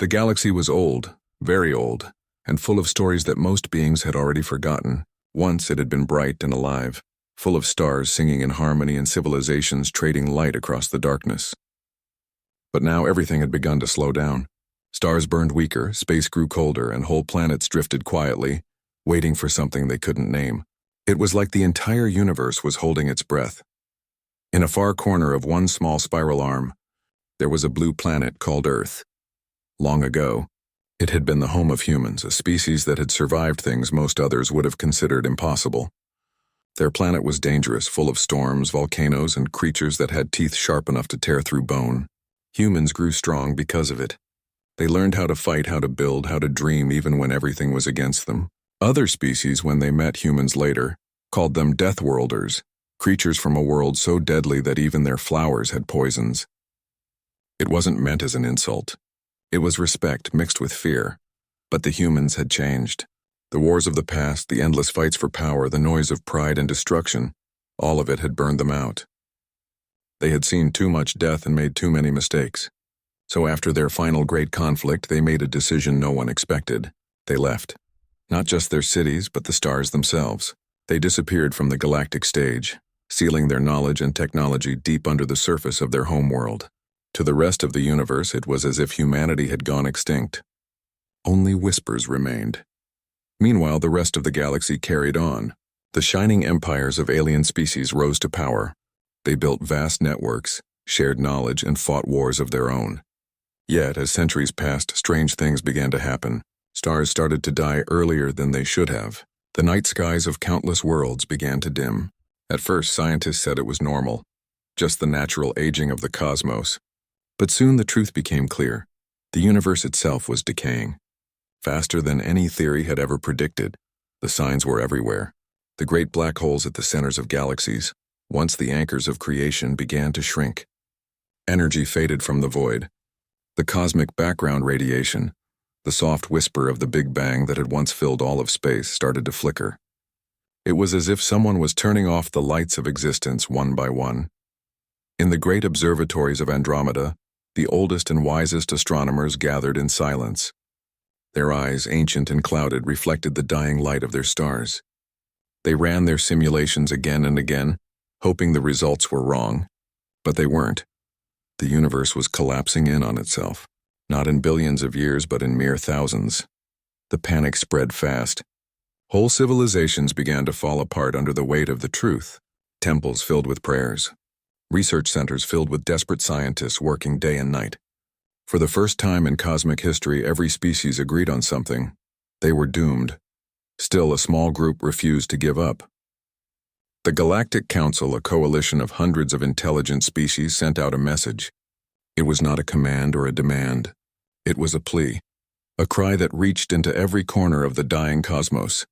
The galaxy was old, very old, and full of stories that most beings had already forgotten. Once it had been bright and alive, full of stars singing in harmony and civilizations trading light across the darkness. But now everything had begun to slow down. Stars burned weaker, space grew colder, and whole planets drifted quietly, waiting for something they couldn't name. It was like the entire universe was holding its breath. In a far corner of one small spiral arm, there was a blue planet called Earth. Long ago, it had been the home of humans, a species that had survived things most others would have considered impossible. Their planet was dangerous, full of storms, volcanoes, and creatures that had teeth sharp enough to tear through bone. Humans grew strong because of it. They learned how to fight, how to build, how to dream even when everything was against them. Other species, when they met humans later, called them Deathworlders, creatures from a world so deadly that even their flowers had poisons. It wasn't meant as an insult. It was respect mixed with fear. But the humans had changed. The wars of the past, the endless fights for power, the noise of pride and destruction, all of it had burned them out. They had seen too much death and made too many mistakes. So after their final great conflict, they made a decision no one expected. They left. Not just their cities, but the stars themselves. They disappeared from the galactic stage, sealing their knowledge and technology deep under the surface of their homeworld. To the rest of the universe, it was as if humanity had gone extinct. Only whispers remained. Meanwhile, the rest of the galaxy carried on. The shining empires of alien species rose to power. They built vast networks, shared knowledge, and fought wars of their own. Yet, as centuries passed, strange things began to happen. Stars started to die earlier than they should have. The night skies of countless worlds began to dim. At first, scientists said it was normal, just the natural aging of the cosmos. But soon the truth became clear. The universe itself was decaying. Faster than any theory had ever predicted. The signs were everywhere. The great black holes at the centers of galaxies, once the anchors of creation, began to shrink. Energy faded from the void. The cosmic background radiation, the soft whisper of the Big Bang that had once filled all of space, started to flicker. It was as if someone was turning off the lights of existence one by one. In the great observatories of Andromeda, the oldest and wisest astronomers gathered in silence. Their eyes, ancient and clouded, reflected the dying light of their stars. They ran their simulations again and again, hoping the results were wrong. But they weren't. The universe was collapsing in on itself, not in billions of years but in mere thousands. The panic spread fast. Whole civilizations began to fall apart under the weight of the truth. Temples filled with prayers. Research centers filled with desperate scientists working day and night. For the first time in cosmic history, every species agreed on something. They were doomed. Still, a small group refused to give up. The Galactic Council, a coalition of hundreds of intelligent species, sent out a message. It was not a command or a demand. It was a plea, a cry that reached into every corner of the dying cosmos.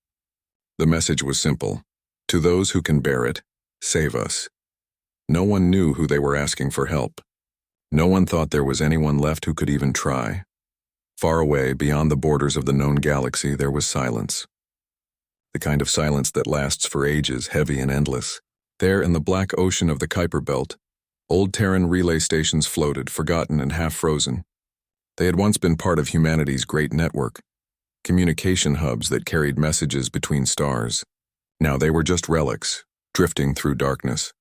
The message was simple. To those who can bear it, save us. No one knew who they were asking for help. No one thought there was anyone left who could even try. Far away, beyond the borders of the known galaxy, there was silence. The kind of silence that lasts for ages, heavy and endless. There, in the black ocean of the Kuiper Belt, old Terran relay stations floated, forgotten and half-frozen. They had once been part of humanity's great network, communication hubs that carried messages between stars. Now they were just relics, drifting through darkness.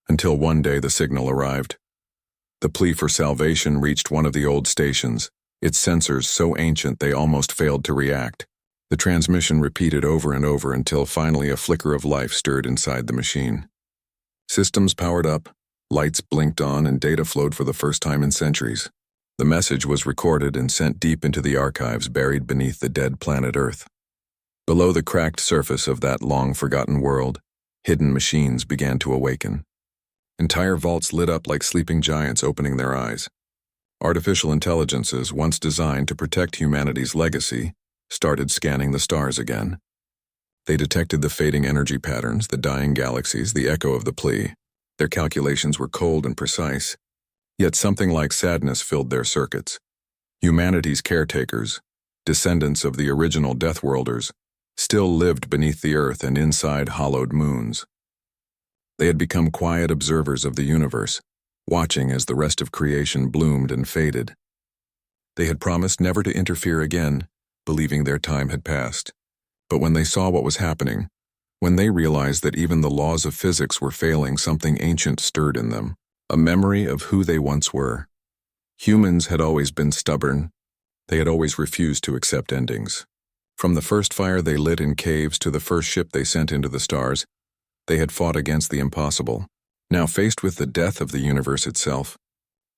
Until one day the signal arrived. The plea for salvation reached one of the old stations, its sensors so ancient they almost failed to react. The transmission repeated over and over until finally a flicker of life stirred inside the machine. Systems powered up, lights blinked on, and data flowed for the first time in centuries. The message was recorded and sent deep into the archives buried beneath the dead planet Earth. Below the cracked surface of that long-forgotten world, hidden machines began to awaken. Entire vaults lit up like sleeping giants opening their eyes. Artificial intelligences, once designed to protect humanity's legacy, started scanning the stars again. They detected the fading energy patterns, the dying galaxies, the echo of the plea. Their calculations were cold and precise, yet something like sadness filled their circuits. Humanity's caretakers, descendants of the original Deathworlders, still lived beneath the Earth and inside hollowed moons. They had become quiet observers of the universe, watching as the rest of creation bloomed and faded. They had promised never to interfere again, believing their time had passed. But when they saw what was happening, when they realized that even the laws of physics were failing, something ancient stirred in them, a memory of who they once were. Humans had always been stubborn. They had always refused to accept endings. From the first fire they lit in caves to the first ship they sent into the stars, they had fought against the impossible. Now faced with the death of the universe itself,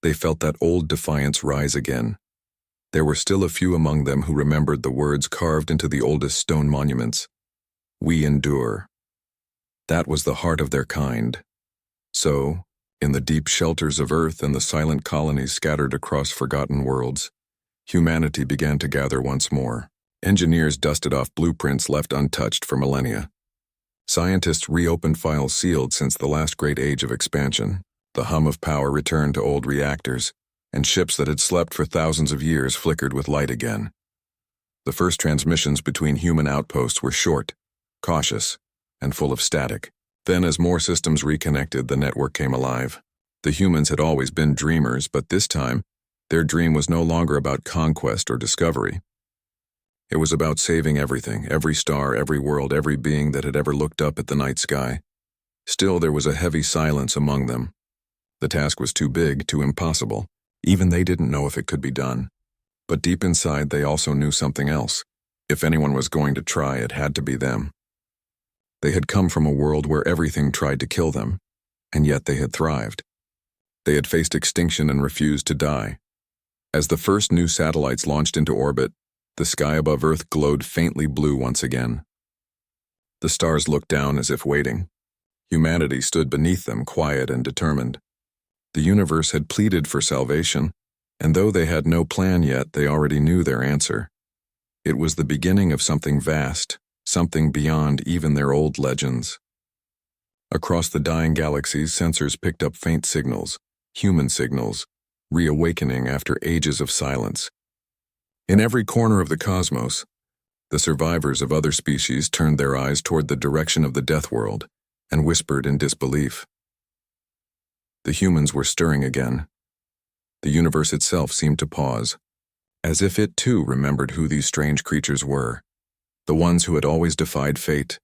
they felt that old defiance rise again. There were still a few among them who remembered the words carved into the oldest stone monuments. We endure. That was the heart of their kind. So, in the deep shelters of Earth and the silent colonies scattered across forgotten worlds, humanity began to gather once more. Engineers dusted off blueprints left untouched for millennia. Scientists reopened files sealed since the last great age of expansion. The hum of power returned to old reactors, and ships that had slept for thousands of years flickered with light again. The first transmissions between human outposts were short, cautious, and full of static. Then, as more systems reconnected, the network came alive. The humans had always been dreamers, but this time, their dream was no longer about conquest or discovery. It was about saving everything, every star, every world, every being that had ever looked up at the night sky. Still, there was a heavy silence among them. The task was too big, too impossible. Even they didn't know if it could be done. But deep inside, they also knew something else. If anyone was going to try, it had to be them. They had come from a world where everything tried to kill them, and yet they had thrived. They had faced extinction and refused to die. As the first new satellites launched into orbit, the sky above Earth glowed faintly blue once again. The stars looked down as if waiting. Humanity stood beneath them, quiet and determined. The universe had pleaded for salvation, and though they had no plan yet, they already knew their answer. It was the beginning of something vast, something beyond even their old legends. Across the dying galaxies, sensors picked up faint signals, human signals, reawakening after ages of silence. In every corner of the cosmos, the survivors of other species turned their eyes toward the direction of the death world and whispered in disbelief. The humans were stirring again. The universe itself seemed to pause, as if it too remembered who these strange creatures were, the ones who had always defied fate,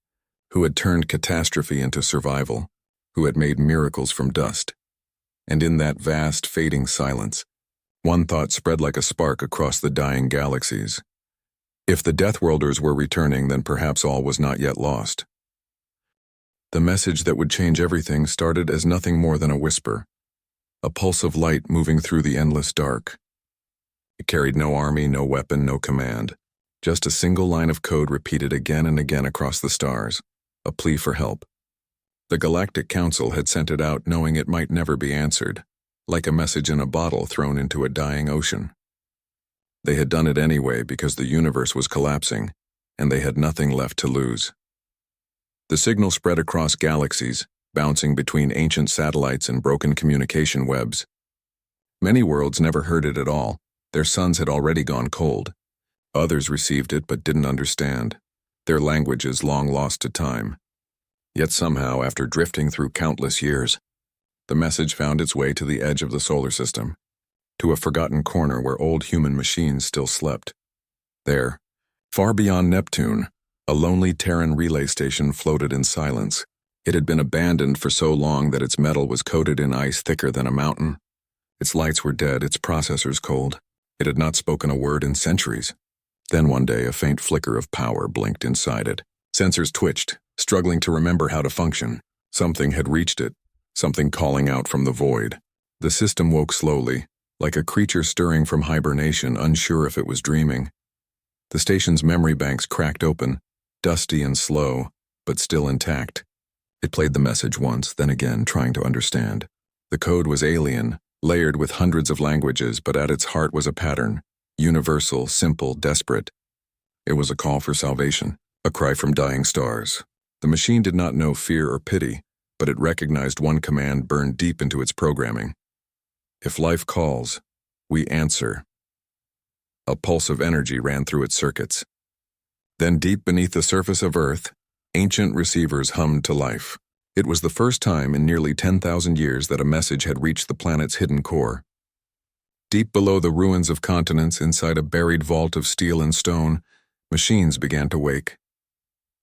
who had turned catastrophe into survival, who had made miracles from dust. And in that vast, fading silence, one thought spread like a spark across the dying galaxies. If the Deathworlders were returning, then perhaps all was not yet lost. The message that would change everything started as nothing more than a whisper, a pulse of light moving through the endless dark. It carried no army, no weapon, no command, just a single line of code repeated again and again across the stars, a plea for help. The Galactic Council had sent it out knowing it might never be answered, like a message in a bottle thrown into a dying ocean. They had done it anyway because the universe was collapsing, and they had nothing left to lose. The signal spread across galaxies, bouncing between ancient satellites and broken communication webs. Many worlds never heard it at all. Their suns had already gone cold. Others received it but didn't understand, their languages long lost to time. Yet somehow, after drifting through countless years, the message found its way to the edge of the solar system, to a forgotten corner where old human machines still slept. There, far beyond Neptune, a lonely Terran relay station floated in silence. It had been abandoned for so long that its metal was coated in ice thicker than a mountain. Its lights were dead, its processors cold. It had not spoken a word in centuries. Then one day, a faint flicker of power blinked inside it. Sensors twitched, struggling to remember how to function. Something had reached it, something calling out from the void. The system woke slowly, like a creature stirring from hibernation, unsure if it was dreaming. The station's memory banks cracked open, dusty and slow, but still intact. It played the message once, then again, trying to understand. The code was alien, layered with hundreds of languages, but at its heart was a pattern, universal, simple, desperate. It was a call for salvation, a cry from dying stars. The machine did not know fear or pity, but it recognized one command burned deep into its programming. If life calls, we answer. A pulse of energy ran through its circuits. Then deep beneath the surface of Earth, ancient receivers hummed to life. It was the first time in nearly 10,000 years that a message had reached the planet's hidden core. Deep below the ruins of continents, inside a buried vault of steel and stone, machines began to wake.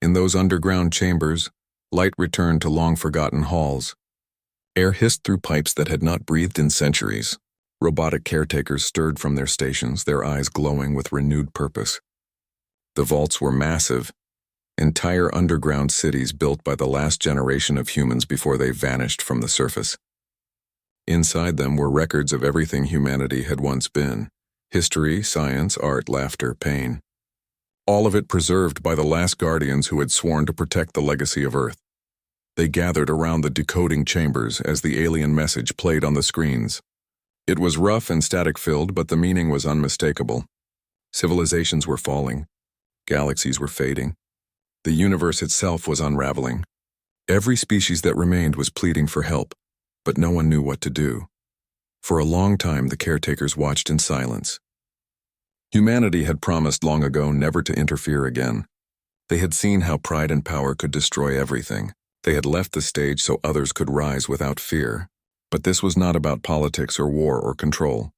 In those underground chambers, light returned to long-forgotten halls. Air hissed through pipes that had not breathed in centuries. Robotic caretakers stirred from their stations, their eyes glowing with renewed purpose. The vaults were massive, entire underground cities built by the last generation of humans before they vanished from the surface. Inside them were records of everything humanity had once been: history, science, art, laughter, pain. All of it preserved by the last guardians who had sworn to protect the legacy of Earth. They gathered around the decoding chambers as the alien message played on the screens. It was rough and static-filled, but the meaning was unmistakable. Civilizations were falling. Galaxies were fading. The universe itself was unraveling. Every species that remained was pleading for help, but no one knew what to do. For a long time, the caretakers watched in silence. Humanity had promised long ago never to interfere again. They had seen how pride and power could destroy everything. They had left the stage so others could rise without fear. But this was not about politics or war or control.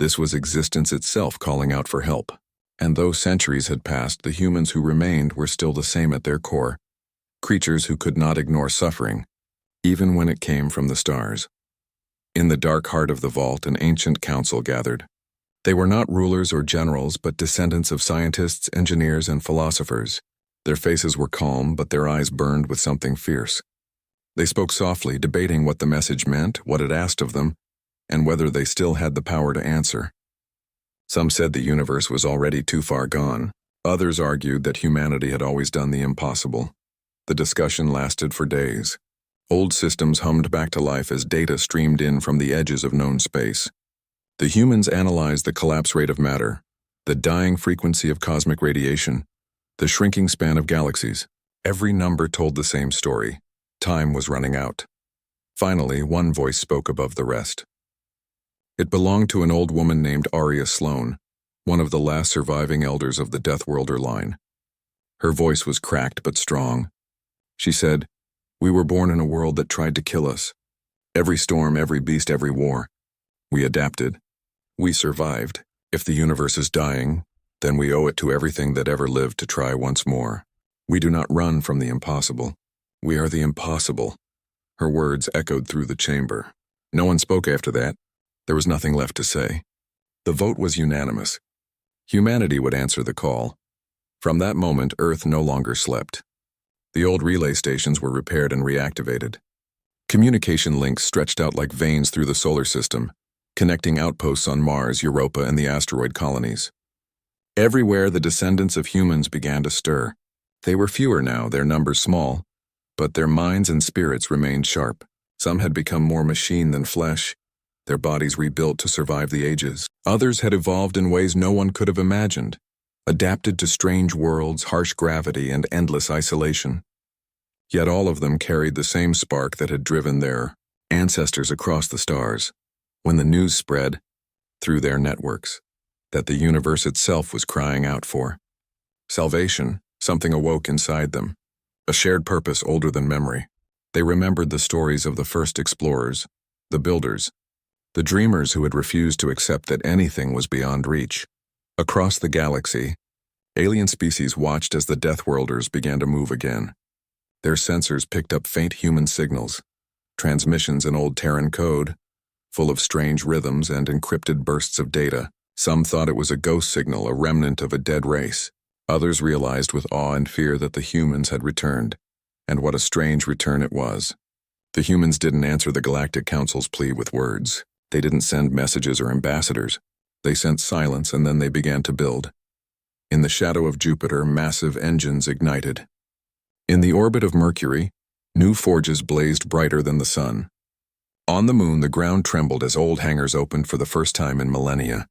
This was existence itself calling out for help. And though centuries had passed, the humans who remained were still the same at their core. Creatures who could not ignore suffering, even when it came from the stars. In the dark heart of the vault, an ancient council gathered. They were not rulers or generals, but descendants of scientists, engineers, and philosophers. Their faces were calm, but their eyes burned with something fierce. They spoke softly, debating what the message meant, what it asked of them, and whether they still had the power to answer. Some said the universe was already too far gone. Others argued that humanity had always done the impossible. The discussion lasted for days. Old systems hummed back to life as data streamed in from the edges of known space. The humans analyzed the collapse rate of matter, the dying frequency of cosmic radiation, the shrinking span of galaxies. Every number told the same story. Time was running out. Finally, one voice spoke above the rest. It belonged to an old woman named Arya Sloan, one of the last surviving elders of the Deathworlder line. Her voice was cracked but strong. She said, "We were born in a world that tried to kill us. Every storm, every beast, every war. We adapted. We survived. If the universe is dying, then we owe it to everything that ever lived to try once more. We do not run from the impossible. We are the impossible." Her words echoed through the chamber. No one spoke after that. There was nothing left to say. The vote was unanimous. Humanity would answer the call. From that moment, Earth no longer slept. The old relay stations were repaired and reactivated. Communication links stretched out like veins through the solar system, connecting outposts on Mars, Europa, and the asteroid colonies. Everywhere, the descendants of humans began to stir. They were fewer now, their numbers small, but their minds and spirits remained sharp. Some had become more machine than flesh, their bodies rebuilt to survive the ages. Others had evolved in ways no one could have imagined, adapted to strange worlds, harsh gravity, and endless isolation. Yet all of them carried the same spark that had driven their ancestors across the stars. When the news spread, through their networks, that the universe itself was crying out for salvation, something awoke inside them, a shared purpose older than memory. They remembered the stories of the first explorers, the builders, the dreamers who had refused to accept that anything was beyond reach. Across the galaxy, alien species watched as the Deathworlders began to move again. Their sensors picked up faint human signals, transmissions in old Terran code, full of strange rhythms and encrypted bursts of data. Some thought it was a ghost signal, a remnant of a dead race. Others realized with awe and fear that the humans had returned, and what a strange return it was. The humans didn't answer the Galactic Council's plea with words. They didn't send messages or ambassadors. They sent silence, and then they began to build. In the shadow of Jupiter, massive engines ignited. In the orbit of Mercury, new forges blazed brighter than the sun. On the moon, the ground trembled as old hangars opened for the first time in millennia.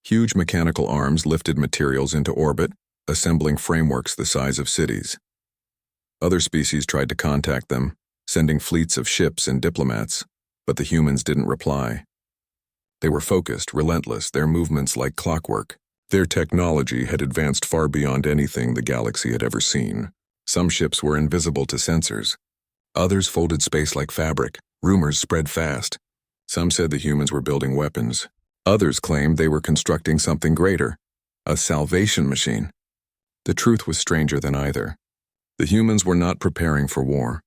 Huge mechanical arms lifted materials into orbit, assembling frameworks the size of cities. Other species tried to contact them, sending fleets of ships and diplomats, but the humans didn't reply. They were focused, relentless, their movements like clockwork. Their technology had advanced far beyond anything the galaxy had ever seen. Some ships were invisible to sensors. Others folded space like fabric. Rumors spread fast. Some said the humans were building weapons. Others claimed they were constructing something greater, a salvation machine. The truth was stranger than either. The humans were not preparing for war.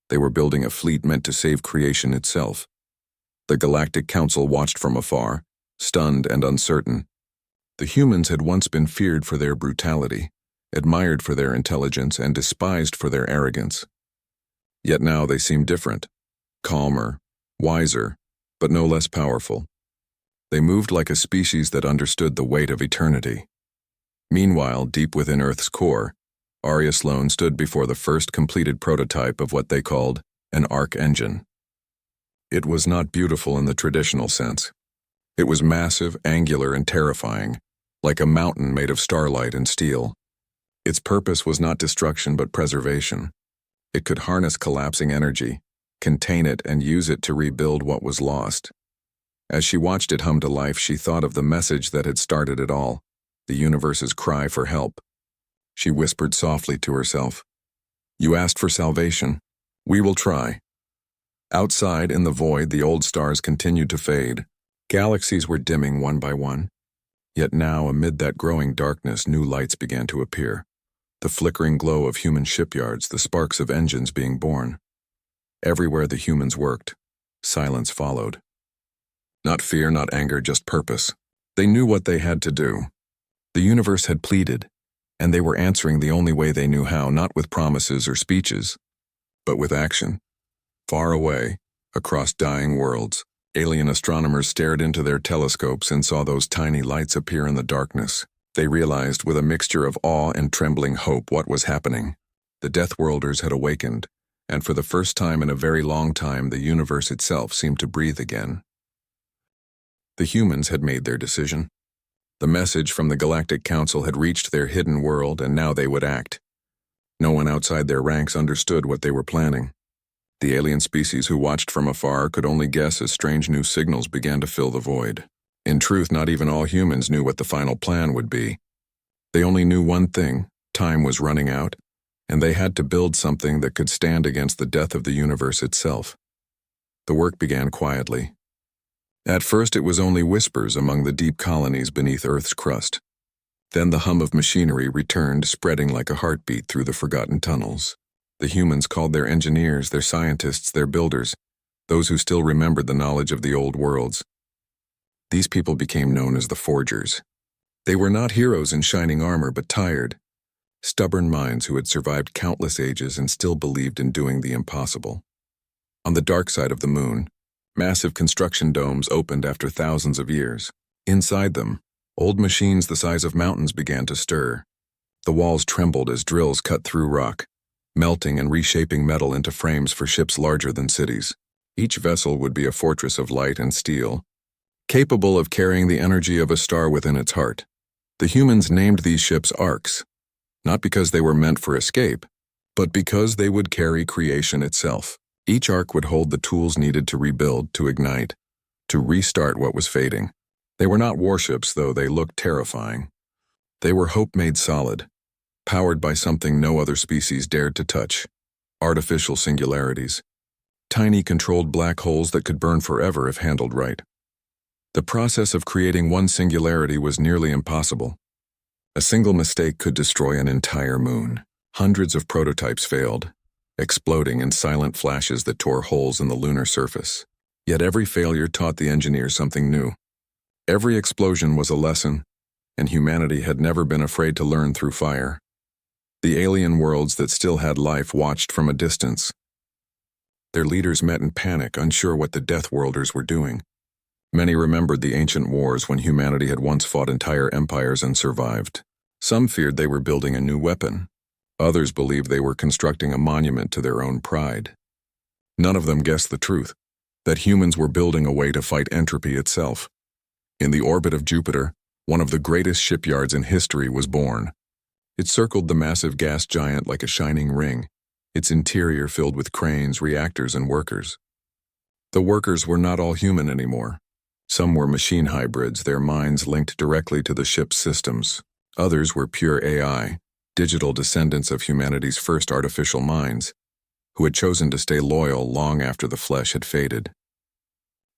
They were building a fleet meant to save creation itself. The Galactic Council watched from afar, stunned and uncertain. The humans had once been feared for their brutality, admired for their intelligence, and despised for their arrogance. Yet now they seemed different, calmer, wiser, but no less powerful. They moved like a species that understood the weight of eternity. Meanwhile, deep within Earth's core, Arya Sloane stood before the first completed prototype of what they called an arc engine. It was not beautiful in the traditional sense. It was massive, angular, and terrifying, like a mountain made of starlight and steel. Its purpose was not destruction but preservation. It could harness collapsing energy, contain it, and use it to rebuild what was lost. As she watched it hum to life, she thought of the message that had started it all, the universe's cry for help. She whispered softly to herself, "You asked for salvation. We will try." Outside, in the void, the old stars continued to fade. Galaxies were dimming one by one. Yet now, amid that growing darkness, new lights began to appear. The flickering glow of human shipyards, the sparks of engines being born. Everywhere the humans worked, silence followed. Not fear, not anger, just purpose. They knew what they had to do. The universe had pleaded, and they were answering the only way they knew how, not with promises or speeches, but with action. Far away, across dying worlds, alien astronomers stared into their telescopes and saw those tiny lights appear in the darkness. They realized with a mixture of awe and trembling hope what was happening. The Deathworlders had awakened, and for the first time in a very long time, the universe itself seemed to breathe again. The humans had made their decision. The message from the Galactic Council had reached their hidden world, and now they would act. No one outside their ranks understood what they were planning. The alien species who watched from afar could only guess as strange new signals began to fill the void. In truth, not even all humans knew what the final plan would be. They only knew one thing: time was running out, and they had to build something that could stand against the death of the universe itself. The work began quietly. At first it was only whispers among the deep colonies beneath Earth's crust. Then the hum of machinery returned, spreading like a heartbeat through the forgotten tunnels. The humans called their engineers, their scientists, their builders, those who still remembered the knowledge of the old worlds. These people became known as the Forgers. They were not heroes in shining armor, but tired, stubborn minds who had survived countless ages and still believed in doing the impossible. On the dark side of the moon, massive construction domes opened after thousands of years. Inside them, old machines the size of mountains began to stir. The walls trembled as drills cut through rock, melting and reshaping metal into frames for ships larger than cities. Each vessel would be a fortress of light and steel, capable of carrying the energy of a star within its heart. The humans named these ships arcs, not because they were meant for escape, but because they would carry creation itself. Each arc would hold the tools needed to rebuild, to ignite, to restart what was fading. They were not warships, though they looked terrifying. They were hope made solid, powered by something no other species dared to touch: artificial singularities, tiny controlled black holes that could burn forever if handled right. The process of creating one singularity was nearly impossible. A single mistake could destroy an entire moon. Hundreds of prototypes failed, exploding in silent flashes that tore holes in the lunar surface. Yet every failure taught the engineers something new. Every explosion was a lesson, and humanity had never been afraid to learn through fire. The alien worlds that still had life watched from a distance. Their leaders met in panic, unsure what the Deathworlders were doing. Many remembered the ancient wars when humanity had once fought entire empires and survived. Some feared they were building a new weapon. Others believed they were constructing a monument to their own pride. None of them guessed the truth, that humans were building a way to fight entropy itself. In the orbit of Jupiter, one of the greatest shipyards in history was born. It circled the massive gas giant like a shining ring, its interior filled with cranes, reactors, and workers. The workers were not all human anymore. Some were machine hybrids, their minds linked directly to the ship's systems. Others were pure AI, digital descendants of humanity's first artificial minds, who had chosen to stay loyal long after the flesh had faded.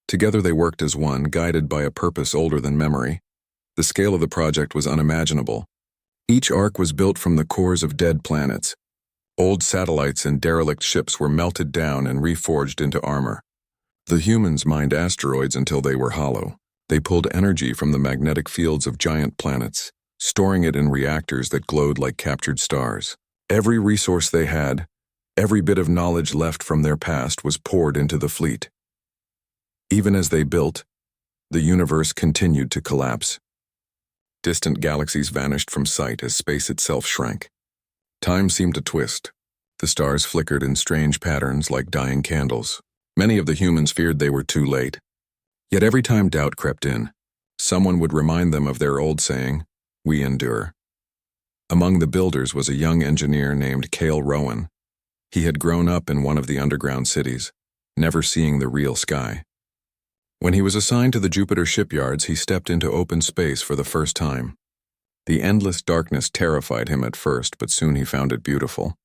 Together they worked as one, guided by a purpose older than memory. The scale of the project was unimaginable. Each ark was built from the cores of dead planets. Old satellites and derelict ships were melted down and reforged into armor. The humans mined asteroids until they were hollow. They pulled energy from the magnetic fields of giant planets, storing it in reactors that glowed like captured stars. Every resource they had, every bit of knowledge left from their past was poured into the fleet. Even as they built, the universe continued to collapse. Distant galaxies vanished from sight as space itself shrank. Time seemed to twist. The stars flickered in strange patterns like dying candles. Many of the humans feared they were too late. Yet every time doubt crept in, someone would remind them of their old saying, "We endure." Among the builders was a young engineer named Cale Rowan. He had grown up in one of the underground cities, never seeing the real sky. When he was assigned to the Jupiter shipyards, he stepped into open space for the first time. The endless darkness terrified him at first, but soon he found it beautiful.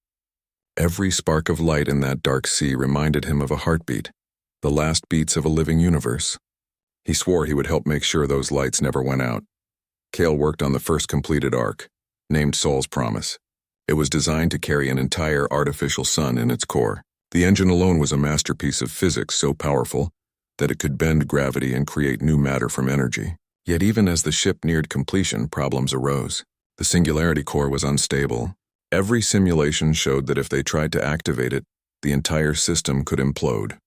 Every spark of light in that dark sea reminded him of a heartbeat, the last beats of a living universe. He swore he would help make sure those lights never went out. Cale worked on the first completed ark, named Sol's Promise. It was designed to carry an entire artificial sun in its core. The engine alone was a masterpiece of physics so powerful that it could bend gravity and create new matter from energy. Yet even as the ship neared completion, problems arose. The singularity core was unstable. Every simulation showed that if they tried to activate it, the entire system could implode.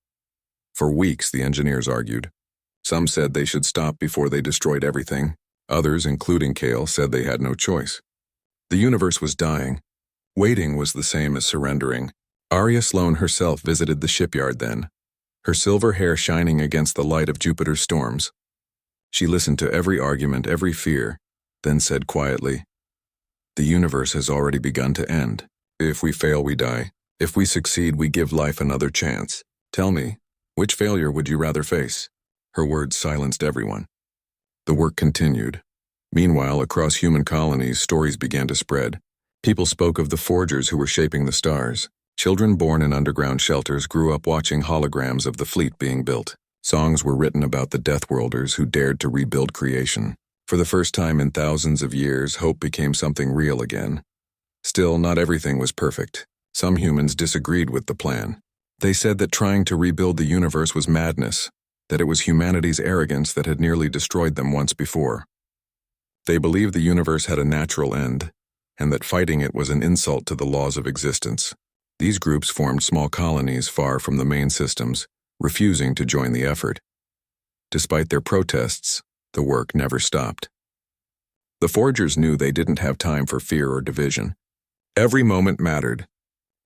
For weeks, the engineers argued. Some said they should stop before they destroyed everything. Others, including Cale, said they had no choice. The universe was dying. Waiting was the same as surrendering. Arya Sloane herself visited the shipyard then, her silver hair shining against the light of Jupiter's storms. She listened to every argument, every fear, then said quietly, "The universe has already begun to end. If we fail, we die. If we succeed, we give life another chance. Tell me, which failure would you rather face?" Her words silenced everyone. The work continued. Meanwhile, across human colonies, stories began to spread. People spoke of the forgers who were shaping the stars. Children born in underground shelters grew up watching holograms of the fleet being built. Songs were written about the Deathworlders who dared to rebuild creation. For the first time in thousands of years, hope became something real again. Still, not everything was perfect. Some humans disagreed with the plan. They said that trying to rebuild the universe was madness, that it was humanity's arrogance that had nearly destroyed them once before. They believed the universe had a natural end, and that fighting it was an insult to the laws of existence. These groups formed small colonies far from the main systems, refusing to join the effort. Despite their protests, the work never stopped. The forgers knew they didn't have time for fear or division. Every moment mattered.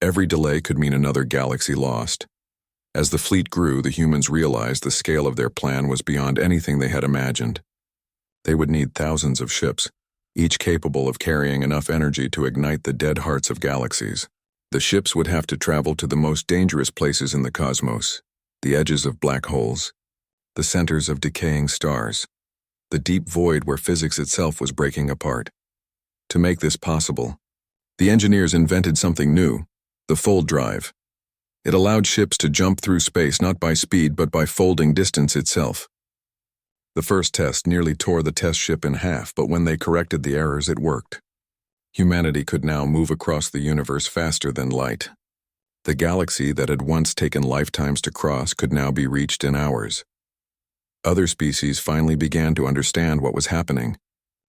Every delay could mean another galaxy lost. As the fleet grew, the humans realized the scale of their plan was beyond anything they had imagined. They would need thousands of ships, each capable of carrying enough energy to ignite the dead hearts of galaxies. The ships would have to travel to the most dangerous places in the cosmos, the edges of black holes, the centers of decaying stars, the deep void where physics itself was breaking apart. To make this possible, the engineers invented something new, the fold drive. It allowed ships to jump through space not by speed but by folding distance itself. The first test nearly tore the test ship in half, but when they corrected the errors, it worked. Humanity could now move across the universe faster than light. The galaxy that had once taken lifetimes to cross could now be reached in hours. Other species finally began to understand what was happening.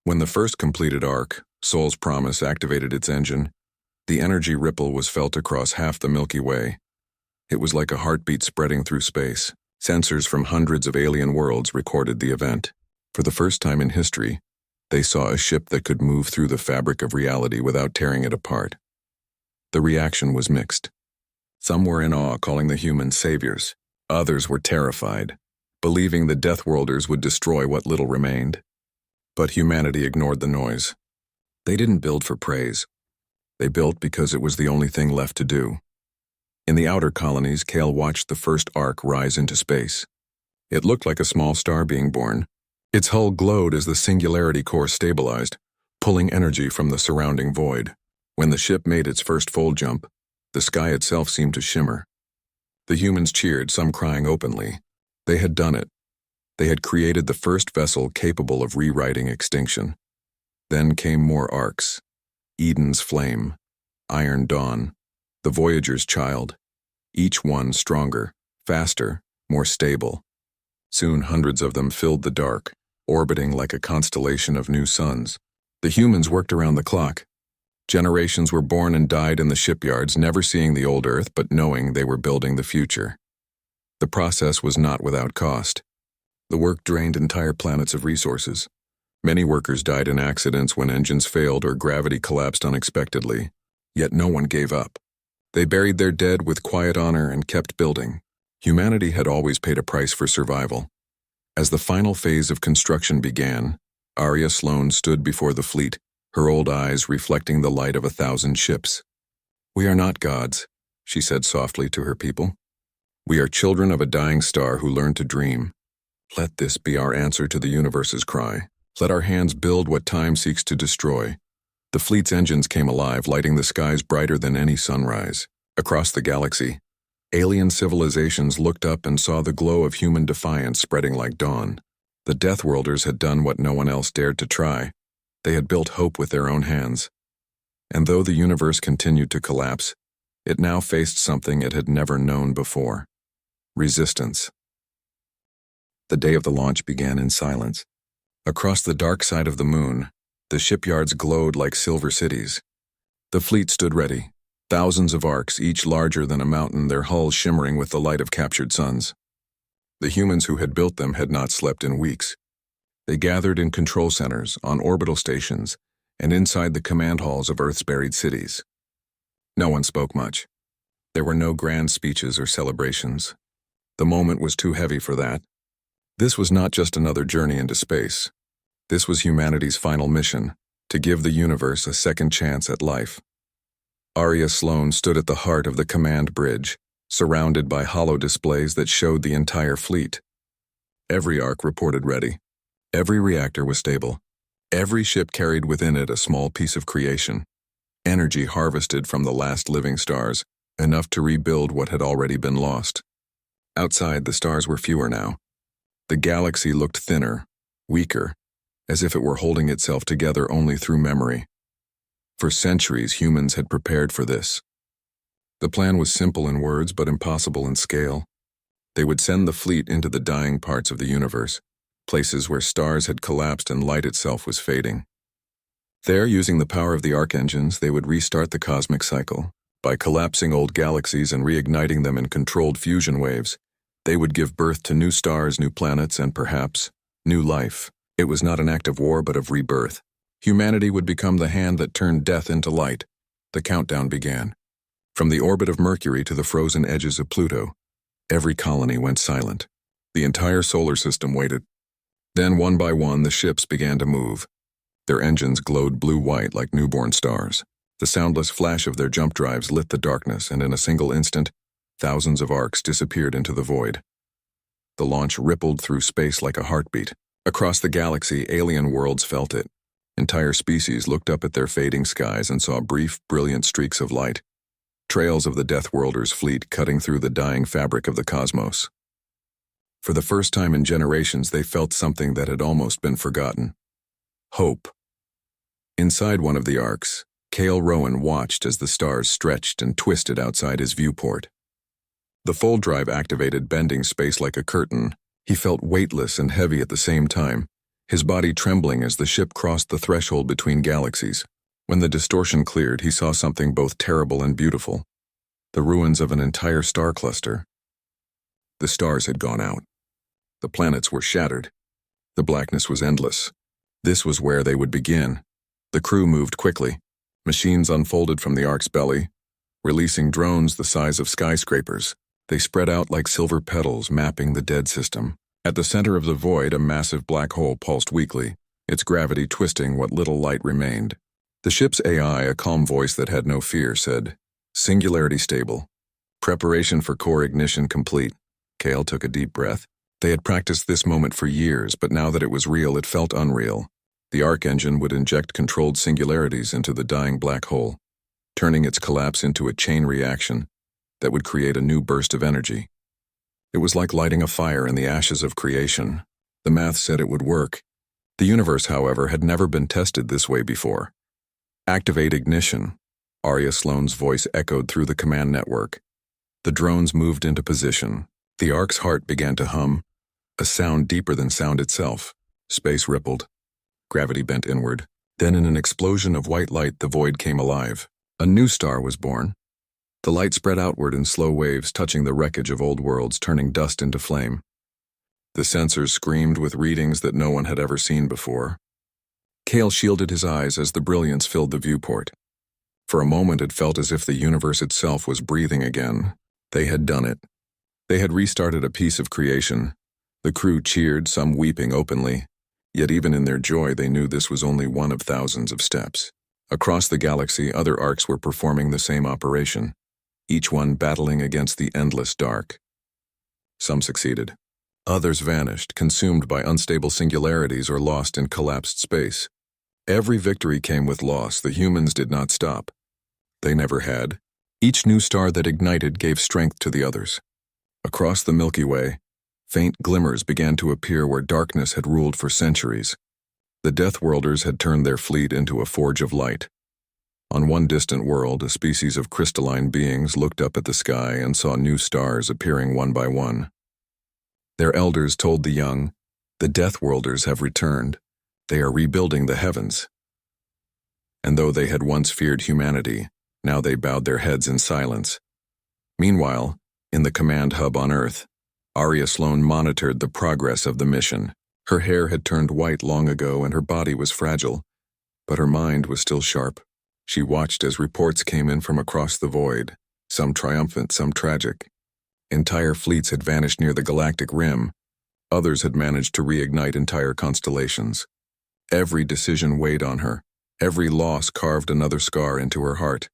When the first completed arc, Sol's Promise, activated its engine, the energy ripple was felt across half the Milky Way. It was like a heartbeat spreading through space. Sensors from hundreds of alien worlds recorded the event. For the first time in history, they saw a ship that could move through the fabric of reality without tearing it apart. The reaction was mixed. Some were in awe, calling the humans saviors. Others were terrified, believing the Deathworlders would destroy what little remained. But humanity ignored the noise. They didn't build for praise. They built because it was the only thing left to do. In the outer colonies, Cale watched the first arc rise into space. It looked like a small star being born. Its hull glowed as the singularity core stabilized, pulling energy from the surrounding void. When the ship made its first fold jump, the sky itself seemed to shimmer. The humans cheered, some crying openly. They had done it. They had created the first vessel capable of rewriting extinction. Then came more arcs. Eden's Flame, Iron Dawn, the Voyager's Child, each one stronger, faster, more stable. Soon hundreds of them filled the dark, orbiting like a constellation of new suns. The humans worked around the clock. Generations were born and died in the shipyards, never seeing the old Earth but knowing they were building the future. The process was not without cost. The work drained entire planets of resources. Many workers died in accidents when engines failed or gravity collapsed unexpectedly, yet no one gave up. They buried their dead with quiet honor and kept building. Humanity had always paid a price for survival. As the final phase of construction began, Arya Sloane stood before the fleet, her old eyes reflecting the light of 1,000 ships. "We are not gods," she said softly to her people. "We are children of a dying star who learned to dream. Let this be our answer to the universe's cry. Let our hands build what time seeks to destroy." The fleet's engines came alive, lighting the skies brighter than any sunrise. Across the galaxy, alien civilizations looked up and saw the glow of human defiance spreading like dawn. The Deathworlders had done what no one else dared to try. They had built hope with their own hands. And though the universe continued to collapse, it now faced something it had never known before: resistance. The day of the launch began in silence. Across the dark side of the moon, the shipyards glowed like silver cities. The fleet stood ready, thousands of arcs, each larger than a mountain, their hulls shimmering with the light of captured suns. The humans who had built them had not slept in weeks. They gathered in control centers, on orbital stations, and inside the command halls of Earth's buried cities. No one spoke much. There were no grand speeches or celebrations. The moment was too heavy for that. This was not just another journey into space. This was humanity's final mission, to give the universe a second chance at life. Arya Sloane stood at the heart of the command bridge, surrounded by hollow displays that showed the entire fleet. Every arc reported ready. Every reactor was stable. Every ship carried within it a small piece of creation. Energy harvested from the last living stars, enough to rebuild what had already been lost. Outside, the stars were fewer now. The galaxy looked thinner, weaker, as if it were holding itself together only through memory. For centuries, humans had prepared for this. The plan was simple in words but impossible in scale. They would send the fleet into the dying parts of the universe, places where stars had collapsed and light itself was fading. There, using the power of the arc engines, they would restart the cosmic cycle. By collapsing old galaxies and reigniting them in controlled fusion waves, they would give birth to new stars, new planets, and perhaps, new life. It was not an act of war but of rebirth. Humanity would become the hand that turned death into light. The countdown began. From the orbit of Mercury to the frozen edges of Pluto, every colony went silent. The entire solar system waited. Then, one by one, the ships began to move. Their engines glowed blue-white like newborn stars. The soundless flash of their jump drives lit the darkness, and in a single instant, thousands of arcs disappeared into the void. The launch rippled through space like a heartbeat. Across the galaxy, alien worlds felt it. Entire species looked up at their fading skies and saw brief, brilliant streaks of light. Trails of the Deathworlders' fleet cutting through the dying fabric of the cosmos. For the first time in generations, they felt something that had almost been forgotten: hope. Inside one of the arcs, Cale Rowan watched as the stars stretched and twisted outside his viewport. The fold drive activated, bending space like a curtain. He felt weightless and heavy at the same time, his body trembling as the ship crossed the threshold between galaxies. When the distortion cleared, he saw something both terrible and beautiful: the ruins of an entire star cluster. The stars had gone out. The planets were shattered. The blackness was endless. This was where they would begin. The crew moved quickly. Machines unfolded from the Ark's belly, releasing drones the size of skyscrapers. They spread out like silver petals, mapping the dead system. At the center of the void, a massive black hole pulsed weakly, its gravity twisting what little light remained. The ship's AI, a calm voice that had no fear, said, "Singularity stable. Preparation for core ignition complete." Cale took a deep breath. They had practiced this moment for years, but now that it was real, it felt unreal. The arc engine would inject controlled singularities into the dying black hole, turning its collapse into a chain reaction that would create a new burst of energy. It was like lighting a fire in the ashes of creation. The math said it would work. The universe, however, had never been tested this way before. Activate ignition. Arya Sloane's voice echoed through the command network. The drones moved into position. The Ark's heart began to hum, a sound deeper than sound itself. Space rippled. Gravity bent inward. Then in an explosion of white light, the void came alive. A new star was born. The light spread outward in slow waves, touching the wreckage of old worlds, turning dust into flame. The sensors screamed with readings that no one had ever seen before. Kale shielded his eyes as the brilliance filled the viewport. For a moment it felt as if the universe itself was breathing again. They had done it. They had restarted a piece of creation. The crew cheered, some weeping openly. Yet even in their joy they knew this was only one of thousands of steps. Across the galaxy, other arcs were performing the same operation, each one battling against the endless dark. Some succeeded. Others vanished, consumed by unstable singularities or lost in collapsed space. Every victory came with loss. The humans did not stop. They never had. Each new star that ignited gave strength to the others. Across the Milky Way, faint glimmers began to appear where darkness had ruled for centuries. The Deathworlders had turned their fleet into a forge of light. On one distant world, a species of crystalline beings looked up at the sky and saw new stars appearing one by one. Their elders told the young, "The Deathworlders have returned. They are rebuilding the heavens." And though they had once feared humanity, now they bowed their heads in silence. Meanwhile, in the command hub on Earth, Arya Sloane monitored the progress of the mission. Her hair had turned white long ago and her body was fragile, but her mind was still sharp. She watched as reports came in from across the void, some triumphant, some tragic. Entire fleets had vanished near the galactic rim. Others had managed to reignite entire constellations. Every decision weighed on her. Every loss carved another scar into her heart.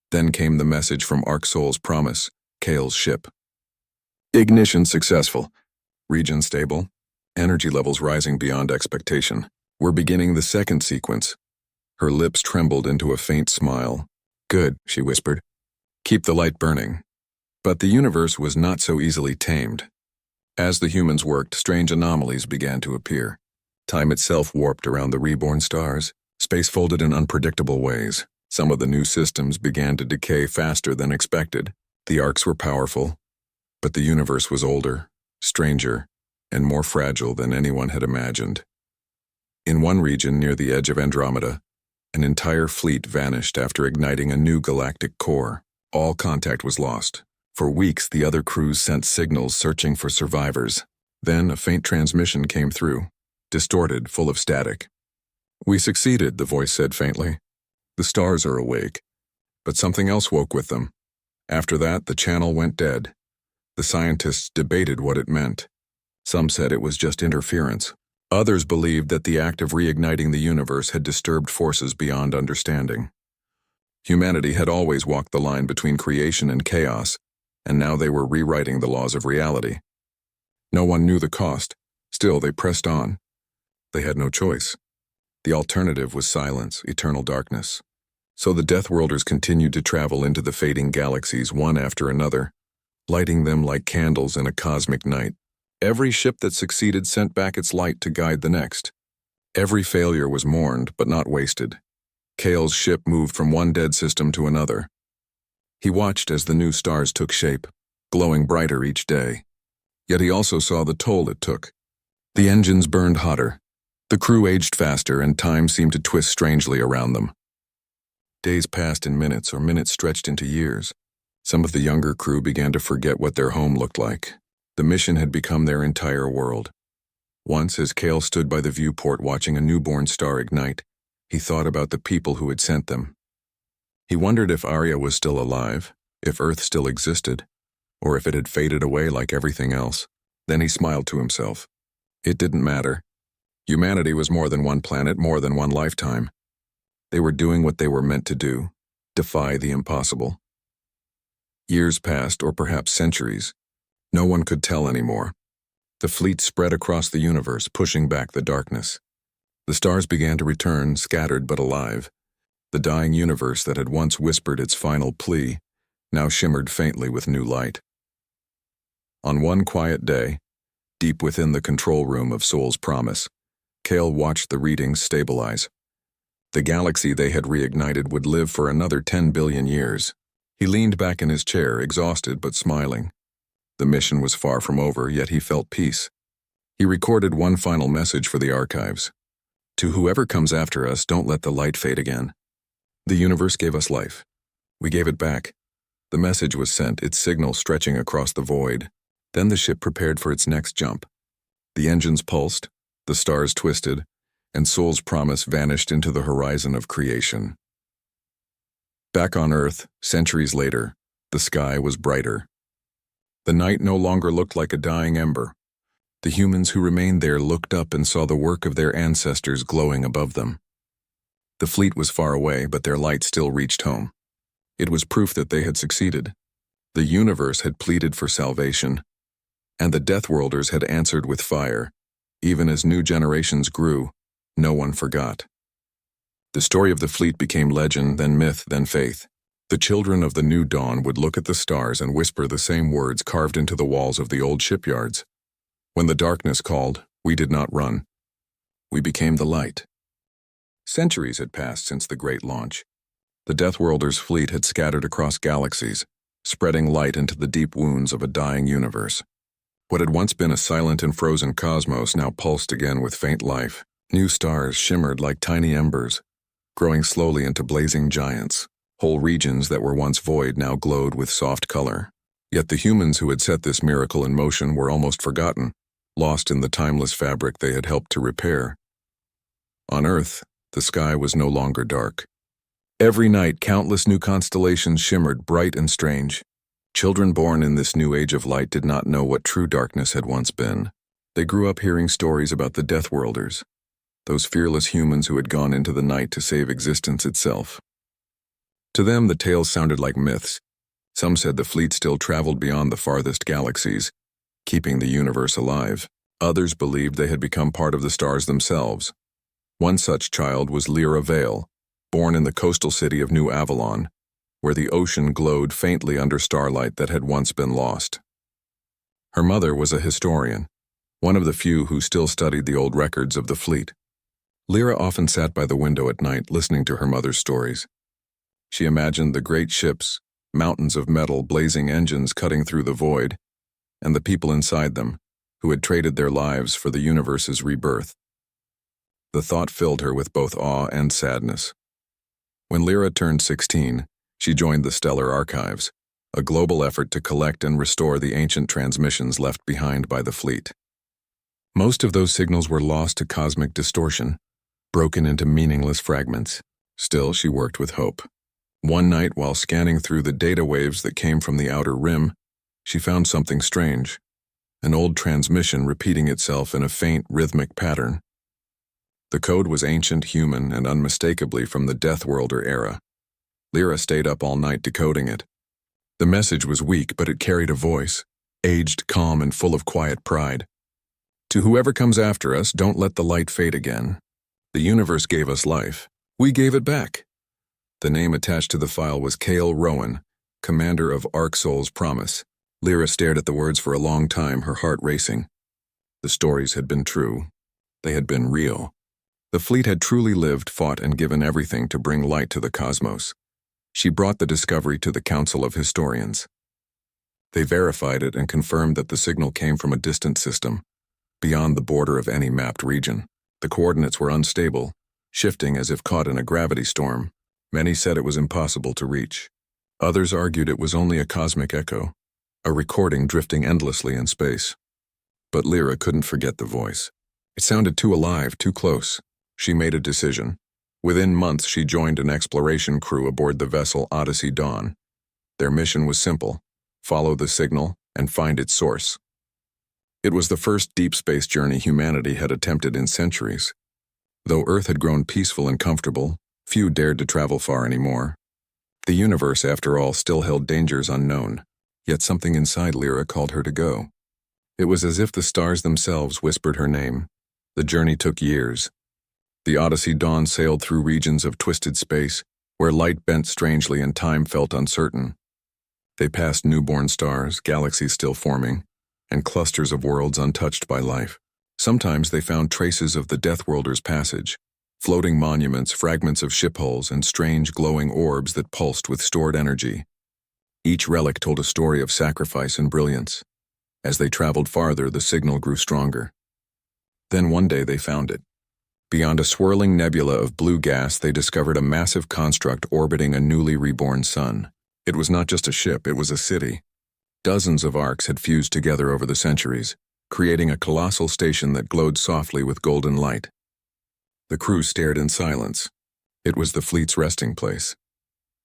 Then came the message from Arc-Sol's promise, Kale's ship. Ignition successful. Region stable. Energy levels rising beyond expectation. We're beginning the second sequence. Her lips trembled into a faint smile. Good, she whispered. Keep the light burning. But the universe was not so easily tamed. As the humans worked, strange anomalies began to appear. Time itself warped around the reborn stars. Space folded in unpredictable ways. Some of the new systems began to decay faster than expected. The arcs were powerful, but the universe was older, stranger, and more fragile than anyone had imagined. In one region near the edge of Andromeda, an entire fleet vanished after igniting a new galactic core. All contact was lost. For weeks, the other crews sent signals searching for survivors. Then a faint transmission came through, distorted, full of static. "We succeeded," the voice said faintly. "The stars are awake." But something else woke with them. After that, the channel went dead. The scientists debated what it meant. Some said it was just interference. Others believed that the act of reigniting the universe had disturbed forces beyond understanding. Humanity had always walked the line between creation and chaos, and now they were rewriting the laws of reality. No one knew the cost. Still, they pressed on. They had no choice. The alternative was silence, eternal darkness. So the Deathworlders continued to travel into the fading galaxies one after another, lighting them like candles in a cosmic night. Every ship that succeeded sent back its light to guide the next. Every failure was mourned, but not wasted. Kale's ship moved from one dead system to another. He watched as the new stars took shape, glowing brighter each day. Yet he also saw the toll it took. The engines burned hotter. The crew aged faster, and time seemed to twist strangely around them. Days passed in minutes, or minutes stretched into years. Some of the younger crew began to forget what their home looked like. The mission had become their entire world. Once, as Kale stood by the viewport watching a newborn star ignite, he thought about the people who had sent them. He wondered if Arya was still alive, if Earth still existed, or if it had faded away like everything else. Then he smiled to himself. It didn't matter. Humanity was more than one planet, more than one lifetime. They were doing what they were meant to do, defy the impossible. Years passed, or perhaps centuries. No one could tell anymore. The fleet spread across the universe, pushing back the darkness. The stars began to return, scattered but alive. The dying universe that had once whispered its final plea now shimmered faintly with new light. On one quiet day, deep within the control room of Soul's Promise, Kale watched the readings stabilize. The galaxy they had reignited would live for another 10 billion years. He leaned back in his chair, exhausted but smiling. The mission was far from over, yet he felt peace. He recorded one final message for the archives. To whoever comes after us, don't let the light fade again. The universe gave us life. We gave it back. The message was sent, its signal stretching across the void. Then the ship prepared for its next jump. The engines pulsed, the stars twisted, and Soul's Promise vanished into the horizon of creation. Back on Earth, centuries later, the sky was brighter. The night no longer looked like a dying ember. The humans who remained there looked up and saw the work of their ancestors glowing above them. The fleet was far away, but their light still reached home. It was proof that they had succeeded. The universe had pleaded for salvation, and the Deathworlders had answered with fire. Even as new generations grew, no one forgot. The story of the fleet became legend, then myth, then faith. The children of the new dawn would look at the stars and whisper the same words carved into the walls of the old shipyards. When the darkness called, we did not run. We became the light. Centuries had passed since the great launch. The Deathworlders' fleet had scattered across galaxies, spreading light into the deep wounds of a dying universe. What had once been a silent and frozen cosmos now pulsed again with faint life. New stars shimmered like tiny embers, growing slowly into blazing giants. Whole regions that were once void now glowed with soft color. Yet the humans who had set this miracle in motion were almost forgotten, lost in the timeless fabric they had helped to repair. On Earth, the sky was no longer dark. Every night, countless new constellations shimmered bright and strange. Children born in this new age of light did not know what true darkness had once been. They grew up hearing stories about the Deathworlders, those fearless humans who had gone into the night to save existence itself. To them, the tales sounded like myths. Some said the fleet still traveled beyond the farthest galaxies, keeping the universe alive. Others believed they had become part of the stars themselves. One such child was Lyra Vale, born in the coastal city of New Avalon, where the ocean glowed faintly under starlight that had once been lost. Her mother was a historian, one of the few who still studied the old records of the fleet. Lyra often sat by the window at night listening to her mother's stories. She imagined the great ships, mountains of metal, blazing engines cutting through the void, and the people inside them, who had traded their lives for the universe's rebirth. The thought filled her with both awe and sadness. When Lyra turned 16, she joined the Stellar Archives, a global effort to collect and restore the ancient transmissions left behind by the fleet. Most of those signals were lost to cosmic distortion, broken into meaningless fragments. Still, she worked with hope. One night, while scanning through the data waves that came from the outer rim, she found something strange, an old transmission repeating itself in a faint, rhythmic pattern. The code was ancient, human, and unmistakably from the Deathworlder era. Lyra stayed up all night decoding it. The message was weak, but it carried a voice, aged, calm, and full of quiet pride. To whoever comes after us, don't let the light fade again. The universe gave us life. We gave it back. The name attached to the file was Kale Rowan, commander of Soul's Promise. Lyra stared at the words for a long time, her heart racing. The stories had been true. They had been real. The fleet had truly lived, fought, and given everything to bring light to the cosmos. She brought the discovery to the Council of Historians. They verified it and confirmed that the signal came from a distant system, beyond the border of any mapped region. The coordinates were unstable, shifting as if caught in a gravity storm. Many said it was impossible to reach. Others argued it was only a cosmic echo, a recording drifting endlessly in space. But Lyra couldn't forget the voice. It sounded too alive, too close. She made a decision. Within months, she joined an exploration crew aboard the vessel Odyssey Dawn. Their mission was simple: follow the signal and find its source. It was the first deep space journey humanity had attempted in centuries. Though Earth had grown peaceful and comfortable, few dared to travel far anymore. The universe, after all, still held dangers unknown, yet something inside Lyra called her to go. It was as if the stars themselves whispered her name. The journey took years. The Odyssey Dawn sailed through regions of twisted space, where light bent strangely and time felt uncertain. They passed newborn stars, galaxies still forming, and clusters of worlds untouched by life. Sometimes they found traces of the Deathworlders' passage, floating monuments, fragments of ship hulls, and strange glowing orbs that pulsed with stored energy. Each relic told a story of sacrifice and brilliance. As they traveled farther, the signal grew stronger. Then one day they found it. Beyond a swirling nebula of blue gas, they discovered a massive construct orbiting a newly reborn sun. It was not just a ship, it was a city. Dozens of arcs had fused together over the centuries, creating a colossal station that glowed softly with golden light. The crew stared in silence. It was the fleet's resting place.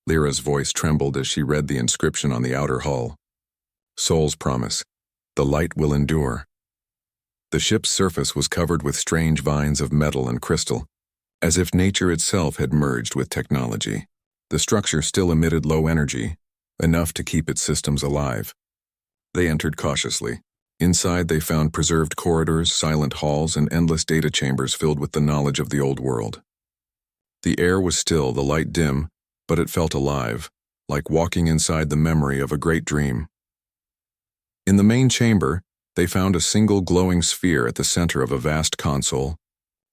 Lyra's voice trembled as she read the inscription on the outer hull. Soul's promise. The light will endure. The ship's surface was covered with strange vines of metal and crystal, as if nature itself had merged with technology. The structure still emitted low energy, enough to keep its systems alive. They entered cautiously. Inside they found preserved corridors, silent halls, and endless data chambers filled with the knowledge of the old world. The air was still, the light dim, but it felt alive, like walking inside the memory of a great dream. In the main chamber, they found a single glowing sphere at the center of a vast console.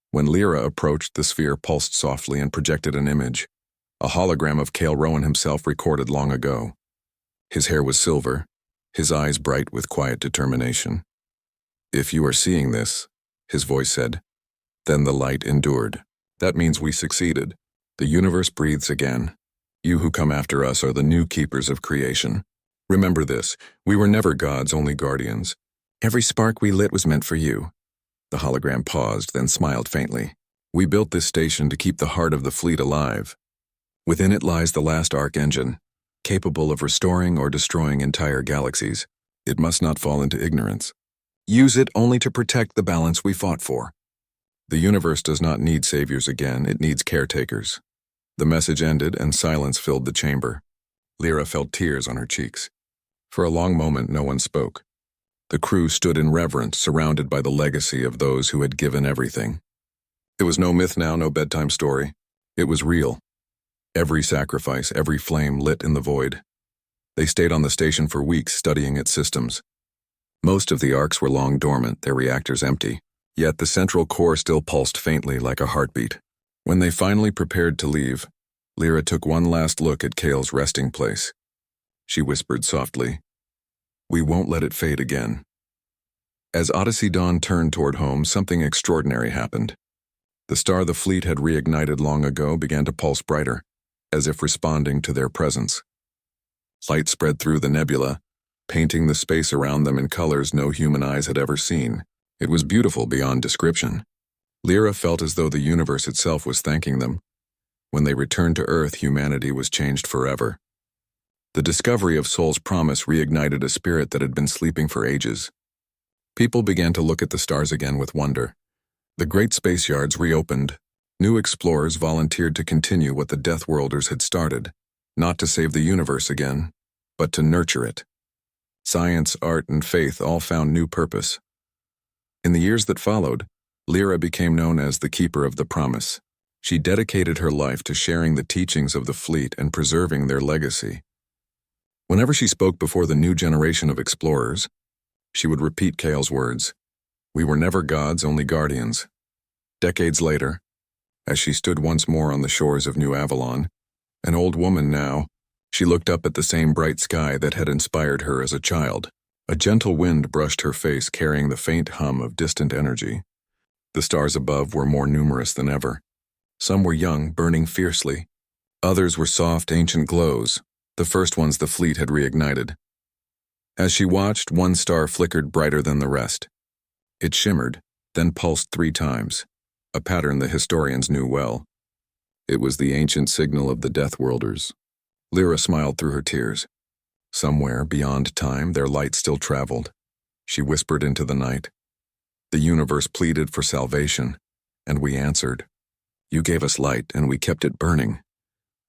When Lyra approached, the sphere pulsed softly and projected an image, a hologram of Cale Rowan himself recorded long ago. His hair was silver, his eyes bright with quiet determination. "If you are seeing this," his voice said, "then the light endured. That means we succeeded. The universe breathes again. You who come after us are the new keepers of creation. Remember this, we were never gods, only guardians. Every spark we lit was meant for you." The hologram paused, then smiled faintly. "We built this station to keep the heart of the fleet alive. Within it lies the last arc engine, capable of restoring or destroying entire galaxies. It must not fall into ignorance. Use it only to protect the balance we fought for. The universe does not need saviors again, it needs caretakers." The message ended and silence filled the chamber. Lyra felt tears on her cheeks. For a long moment, no one spoke. The crew stood in reverence, surrounded by the legacy of those who had given everything. It was no myth now, no bedtime story. It was real. Every sacrifice, every flame lit in the void. They stayed on the station for weeks, studying its systems. Most of the arcs were long dormant, their reactors empty. Yet the central core still pulsed faintly like a heartbeat. When they finally prepared to leave, Lyra took one last look at Cale's resting place. She whispered softly, "We won't let it fade again." As Odyssey Dawn turned toward home, something extraordinary happened. The star the fleet had reignited long ago began to pulse brighter, as if responding to their presence. Light spread through the nebula, painting the space around them in colors no human eyes had ever seen. It was beautiful beyond description. Lyra felt as though the universe itself was thanking them. When they returned to Earth, humanity was changed forever. The discovery of Soul's promise reignited a spirit that had been sleeping for ages. People began to look at the stars again with wonder. The great space yards reopened. New explorers volunteered to continue what the Deathworlders had started, not to save the universe again, but to nurture it. Science, art, and faith all found new purpose. In the years that followed, Lyra became known as the Keeper of the Promise. She dedicated her life to sharing the teachings of the fleet and preserving their legacy. Whenever she spoke before the new generation of explorers, she would repeat Cale's words, "We were never gods, only guardians." Decades later, as she stood once more on the shores of New Avalon, an old woman now, she looked up at the same bright sky that had inspired her as a child. A gentle wind brushed her face, carrying the faint hum of distant energy. The stars above were more numerous than ever. Some were young, burning fiercely. Others were soft, ancient glows, the first ones the fleet had reignited. As she watched, one star flickered brighter than the rest. It shimmered, then pulsed 3 times, a pattern the historians knew well. It was the ancient signal of the Deathworlders. Lyra smiled through her tears. Somewhere, beyond time, their light still traveled. She whispered into the night. The universe pleaded for salvation, and we answered. You gave us light, and we kept it burning.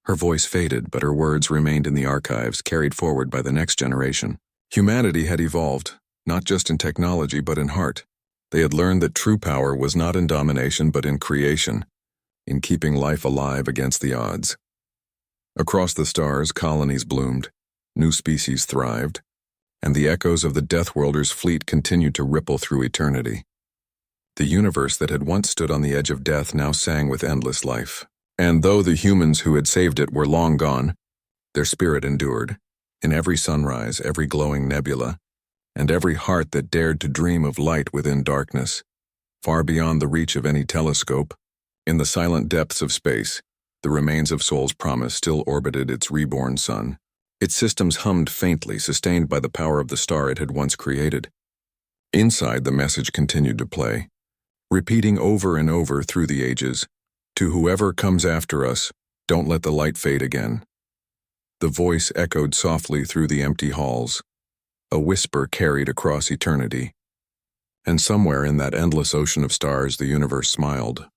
Her voice faded, but her words remained in the archives, carried forward by the next generation. Humanity had evolved, not just in technology, but in heart. They had learned that true power was not in domination, but in creation, in keeping life alive against the odds. Across the stars, colonies bloomed, new species thrived, and the echoes of the Deathworlders' fleet continued to ripple through eternity. The universe that had once stood on the edge of death now sang with endless life. And though the humans who had saved it were long gone, their spirit endured, in every sunrise, every glowing nebula, and every heart that dared to dream of light within darkness, far beyond the reach of any telescope. In the silent depths of space, the remains of Sol's Promise still orbited its reborn sun. Its systems hummed faintly, sustained by the power of the star it had once created. Inside, the message continued to play, repeating over and over through the ages, "To whoever comes after us, don't let the light fade again." The voice echoed softly through the empty halls, a whisper carried across eternity. And somewhere in that endless ocean of stars, the universe smiled,